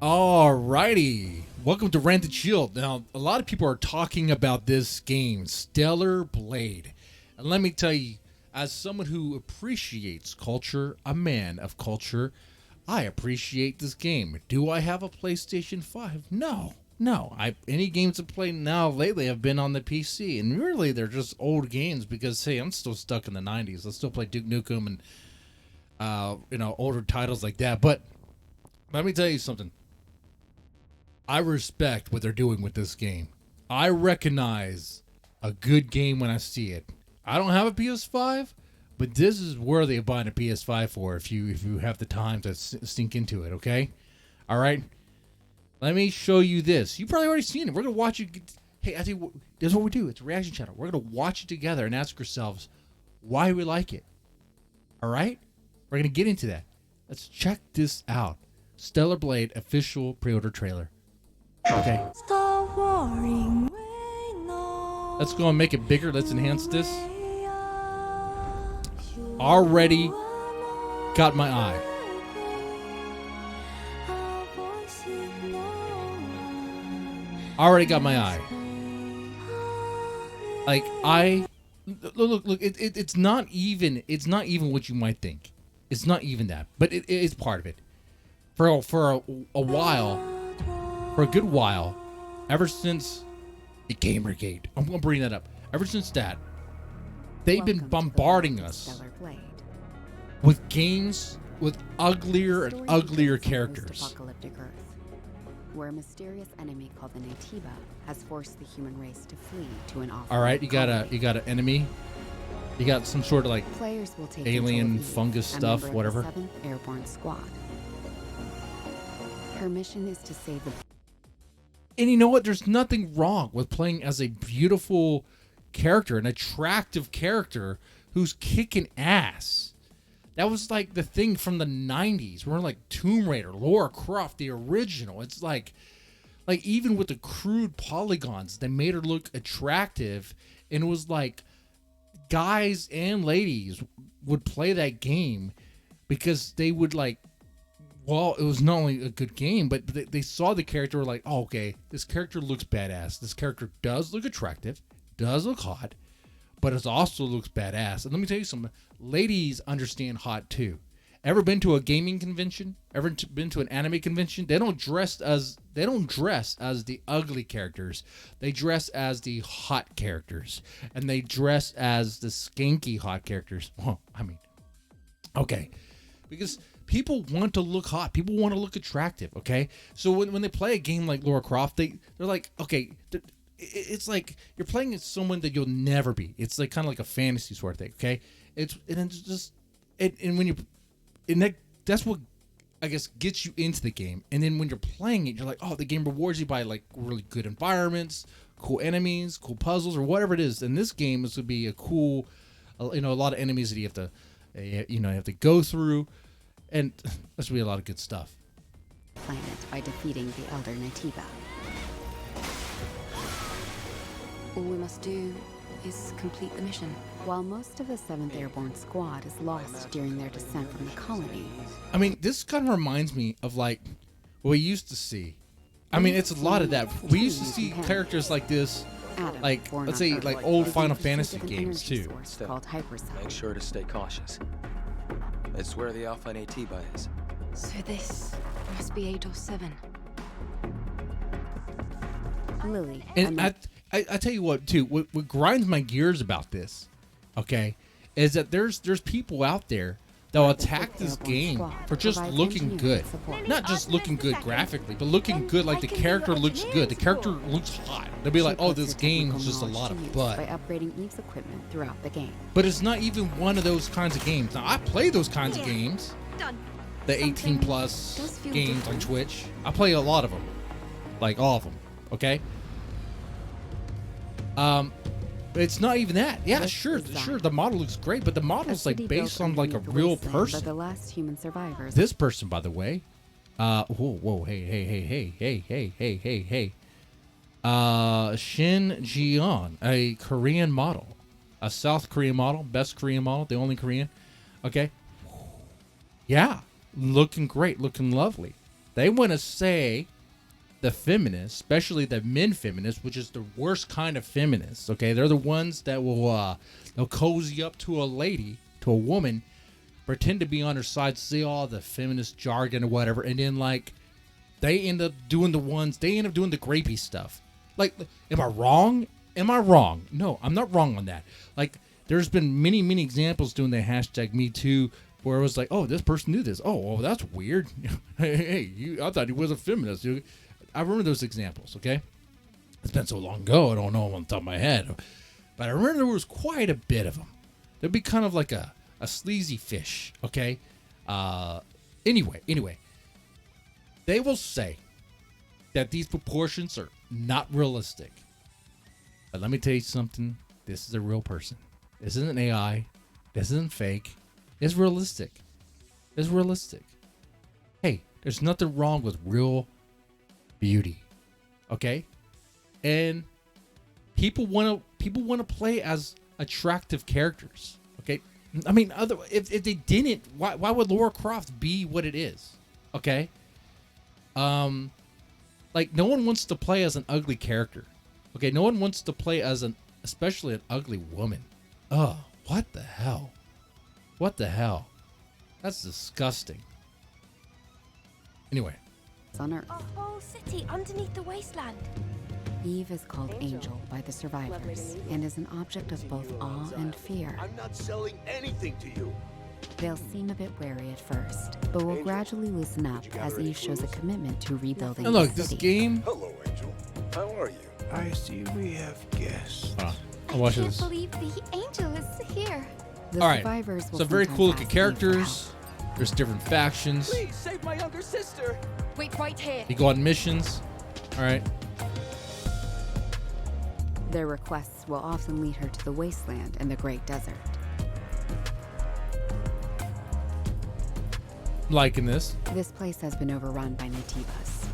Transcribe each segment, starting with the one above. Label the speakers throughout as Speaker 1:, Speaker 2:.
Speaker 1: Alrighty, welcome to Rant and Chill. Now, a lot of people are talking about this game, Stellar Blade. And let me tell you, as someone who appreciates culture, a man of culture, I appreciate this game. Do I have a PlayStation 5? No. Any games I play now lately have been on the PC, and really they're just old games because, hey, I'm still stuck in the 90s. I still play Duke Nukem and, older titles like that. But let me tell you something. I respect what they're doing with this game. I recognize a good game when I see it. I don't have a PS5, but this is worthy of buying a PS5 for if you have the time to sink into it, okay? All right? Let me show you this. You've probably already seen it. We're going to watch it. Hey, I tell you what, this is what we do. It's a reaction channel. We're going to watch it together and ask ourselves why we like it. All right? We're going to get into that. Let's check this out. Stellar Blade official pre-order trailer. Okay. Let's go and make it bigger. Let's enhance this. Already got my eye. Already got my eye. Like look. It's not even what you might think. It's not even that, but it's part of it. For a while. For a good while, ever since the Gamergate, I'm going to bring that up. Ever since that, they've been bombarding us with games with uglier and uglier characters.
Speaker 2: Apocalyptic Earth, where a mysterious enemy called the Natiba has forced the human race to flee to an off.
Speaker 1: All right, you got an enemy. You got some sort of like
Speaker 2: players will take
Speaker 1: alien fungus stuff, whatever.
Speaker 2: 7th Airborne Squad. Her mission is to save the.
Speaker 1: And you know what? There's nothing wrong with playing as a beautiful character, an attractive character who's kicking ass. That was like the thing from the 90s. We're like Tomb Raider, Lara Croft, the original. It's like even with the crude polygons, they made her look attractive. And it was like guys and ladies would play that game because they would like, well, it was not only a good game, but they saw the character, were like, oh, okay, this character looks badass. This character does look attractive, does look hot, but it also looks badass. And let me tell you something, ladies understand hot too. Ever been to a gaming convention? Ever been to an anime convention? They don't dress as the ugly characters. They dress as the hot characters, and they dress as the skanky hot characters. Well, I mean, okay, because people want to look hot. People want to look attractive, okay? So when they play a game like Lara Croft, they're like, okay, it's like you're playing as someone that you'll never be. It's like kind of like a fantasy sort of thing, okay? That's what I guess gets you into the game. And then when you're playing it, you're like, oh, the game rewards you by like really good environments, cool enemies, cool puzzles, or whatever it is. In this game, this would be a cool, a lot of enemies that you have to go through. And this will be a lot of good stuff.
Speaker 2: Planet by defeating the Elder Natiba. All we must do is complete the mission. While most of the 7th Airborne Squad is lost during their descent from the colony.
Speaker 1: I mean, this kind of reminds me of like what we used to see. I mean, it's a lot of that. We used to see characters like this, like let's say like old Final Fantasy games too.
Speaker 2: Called Hyperside.
Speaker 3: Make sure to stay cautious. It's where the Alpha Natiba is.
Speaker 4: So this must be 8 or 7.
Speaker 2: Lily.
Speaker 1: And I tell you what too, what grinds my gears about this, okay, is that there's people out there that will attack this game for just looking good. Not just looking good graphically, but looking good like the character looks good. The character looks hot. They'll be like, oh, this game is just a lot of butt.
Speaker 2: By upgrading Eve's equipment throughout the game.
Speaker 1: But it's not even one of those kinds of games. Now, I play those kinds of games. The 18 plus games on Twitch. I play a lot of them. Like all of them. Okay? But it's not even that. Yeah, sure. The model looks great, but the model's like based on like a real person.
Speaker 2: The last human survivors.
Speaker 1: This person, by the way. Whoa, hey. Shin Jion, a Korean model, a South Korean model, best Korean model, the only Korean. Okay. Yeah, looking great, looking lovely. They want to say the feminists, especially the men feminists, which is the worst kind of feminists. Okay, they're the ones that will they'll cozy up to a lady, to a woman, pretend to be on her side, say all the feminist jargon or whatever, and then like they end up doing the grapey stuff. Like, am I wrong? Am I wrong? No, I'm not wrong on that. Like, there's been many examples doing the hashtag Me Too where it was like, oh, this person knew this. Oh, well, that's weird. I thought he was a feminist. I remember those examples, okay? It's been so long ago, I don't know on the top of my head. But I remember there was quite a bit of them. There'd be kind of like a sleazy fish, okay? Anyway. They will say that these proportions are not realistic. But let me tell you something. This is a real person. This isn't AI. This isn't fake. It's realistic. It's realistic. Hey, there's nothing wrong with real beauty. Okay? And people want to play as attractive characters. Okay? I mean, if they didn't, why would Lara Croft be what it is? Okay? Like, no one wants to play as an ugly character. Okay, no one wants to play as especially an ugly woman. Oh, what the hell? What the hell? That's disgusting. Anyway.
Speaker 2: On Earth.
Speaker 4: A whole city underneath the wasteland.
Speaker 2: Eve is called Angel by the survivors and is an object of both awe and fear.
Speaker 5: I'm not selling anything to you.
Speaker 2: They'll seem a bit wary at first, but will gradually loosen up as Eve shows a commitment to rebuilding
Speaker 1: And look,
Speaker 2: the
Speaker 1: this
Speaker 2: city.
Speaker 1: game.
Speaker 5: Hello, Angel. How are you? I see we have guests.
Speaker 1: I'll watch
Speaker 4: I
Speaker 1: this.
Speaker 4: can't believe the angel is here.
Speaker 2: The
Speaker 1: All right.
Speaker 2: survivors will
Speaker 1: So very
Speaker 2: sometimes
Speaker 1: cool looking
Speaker 2: ask Eve for help.
Speaker 1: characters. There's different factions.
Speaker 6: Please save my younger sister.
Speaker 4: Wait right here.
Speaker 1: You go on missions. All right.
Speaker 2: Their requests will often lead her to the wasteland and the Great Desert.
Speaker 1: I'm liking this.
Speaker 2: This place has been overrun by nativas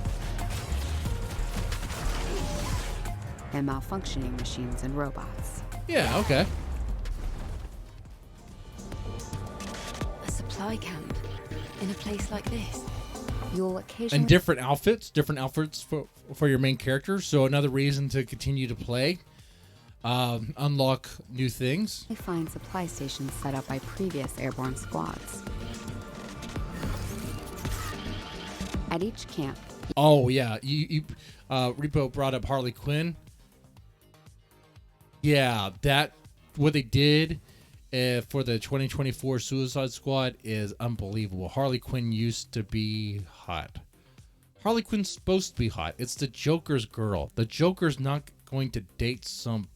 Speaker 2: and malfunctioning machines and robots.
Speaker 1: Yeah. Okay.
Speaker 4: A supply camp in a place like this.
Speaker 2: You'll occasionally
Speaker 1: And different outfits for your main character. So another reason to continue to play. Unlock new things.
Speaker 2: find supply stations set up by previous airborne squads. At each camp,
Speaker 1: Oh yeah, you Repo brought up Harley Quinn. Yeah, that what they did for the 2024 Suicide Squad is unbelievable. Harley Quinn used to be hot. Harley Quinn's supposed to be hot. It's the Joker's girl. The Joker's not going to date some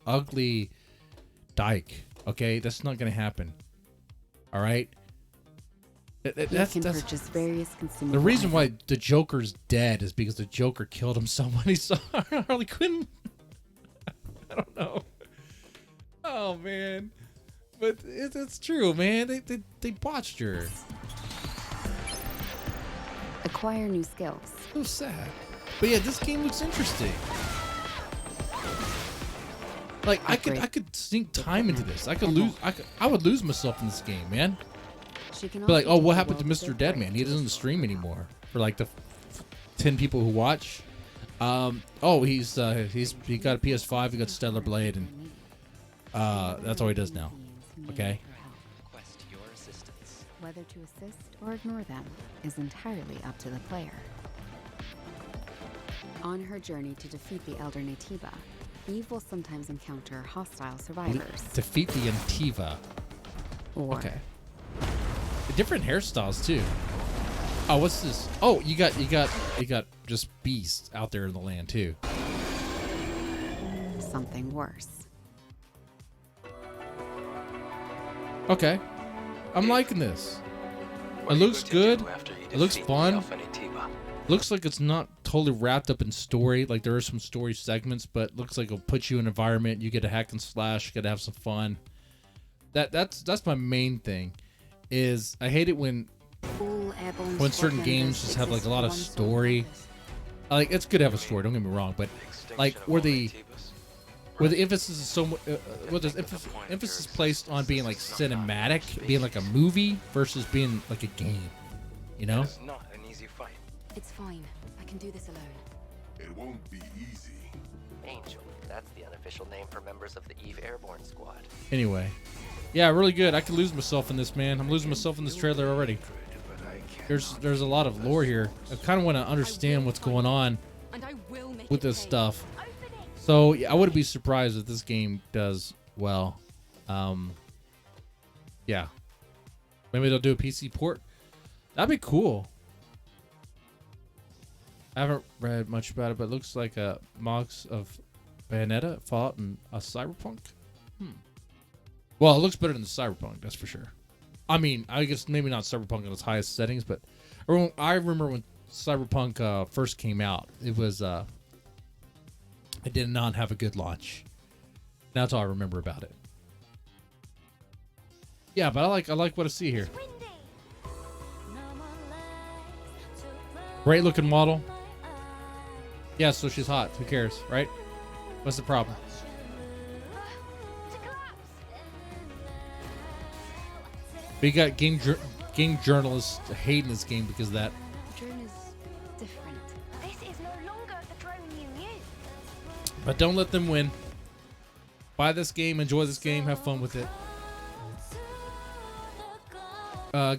Speaker 1: ugly dyke. Okay, that's not going to happen. All right.
Speaker 2: you can purchase various consumer
Speaker 1: The reason
Speaker 2: items.
Speaker 1: why the Joker's dead is because the Joker killed himself when he saw Harley Quinn. I don't know. Oh man, but it's true, man. They botched her.
Speaker 2: acquire new skills.
Speaker 1: So sad. But yeah, this game looks interesting. Like I could sink time into this. I would lose myself in this game, man.
Speaker 2: She can
Speaker 1: But like,
Speaker 2: also
Speaker 1: oh,
Speaker 2: take
Speaker 1: what
Speaker 2: the
Speaker 1: happened to
Speaker 2: world
Speaker 1: Mr.
Speaker 2: with
Speaker 1: Deadman? He
Speaker 2: great
Speaker 1: doesn't stream anymore for like the 10 people who watch. Oh, he got a PS5. He got Stellar Blade, and that's all he does now. Okay.
Speaker 3: Request your assistance.
Speaker 2: Whether to assist or ignore them is entirely up to the player. On her journey to defeat the Elder Nativa, Eve will sometimes encounter hostile survivors.
Speaker 1: Defeat the Antiva.
Speaker 2: Or
Speaker 1: Okay. Different hairstyles too. Oh, what's this? Oh, you got just beasts out there in the land too.
Speaker 2: something worse.
Speaker 1: Okay. I'm liking this. It looks good. It looks fun. Looks like it's not totally wrapped up in story. Like there are some story segments, but looks like it'll put you in an environment. You get to hack and slash. You get to have some fun. That's my main thing. Is I hate it when certain games just have like a lot of story. Like it's good to have a story. Don't get me wrong, but like where the emphasis is so where there's emphasis placed on being like cinematic, being like a movie versus being like a game. You know?
Speaker 3: It's not an easy fight.
Speaker 2: It's fine. I can do this alone.
Speaker 5: It won't be easy.
Speaker 7: Angel. That's the unofficial name for members of the Eve Airborne Squad.
Speaker 1: Anyway. Yeah, really good. I could lose myself in this, man. I'm losing myself in this trailer already. There's a lot of lore here. I kind of want to understand what's going on with this stuff. So I wouldn't be surprised if this game does well. Yeah. Maybe they'll do a PC port. That'd be cool. I haven't read much about it, but it looks like a mods of Bayonetta, Fallout, and a Cyberpunk. Well, it looks better than the Cyberpunk, that's for sure. I mean, I guess maybe not Cyberpunk in its highest settings, but I remember when Cyberpunk first came out, it was it did not have a good launch. That's all I remember about it. Yeah, but I like what I see here. Great looking model. Yeah, so she's hot. Who cares, right? What's the problem? But you got game journalists hating this game because of that.
Speaker 2: The drone is different.
Speaker 4: This is no longer the drone you knew.
Speaker 1: But don't let them win. Buy this game, enjoy this game, have fun with it.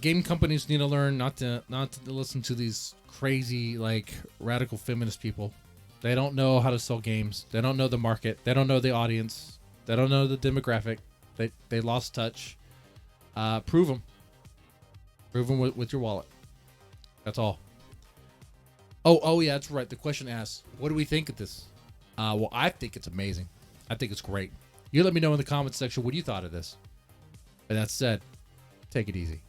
Speaker 1: Game companies need to learn not to listen to these crazy, like, radical feminist people. They don't know how to sell games. They don't know the market. They don't know the audience. They don't know the demographic. They lost touch. Prove them. Prove them with your wallet. That's all. Oh yeah, that's right. The question asks, what do we think of this? Well, I think it's amazing. I think it's great. You let me know in the comments section what you thought of this. And that said, take it easy.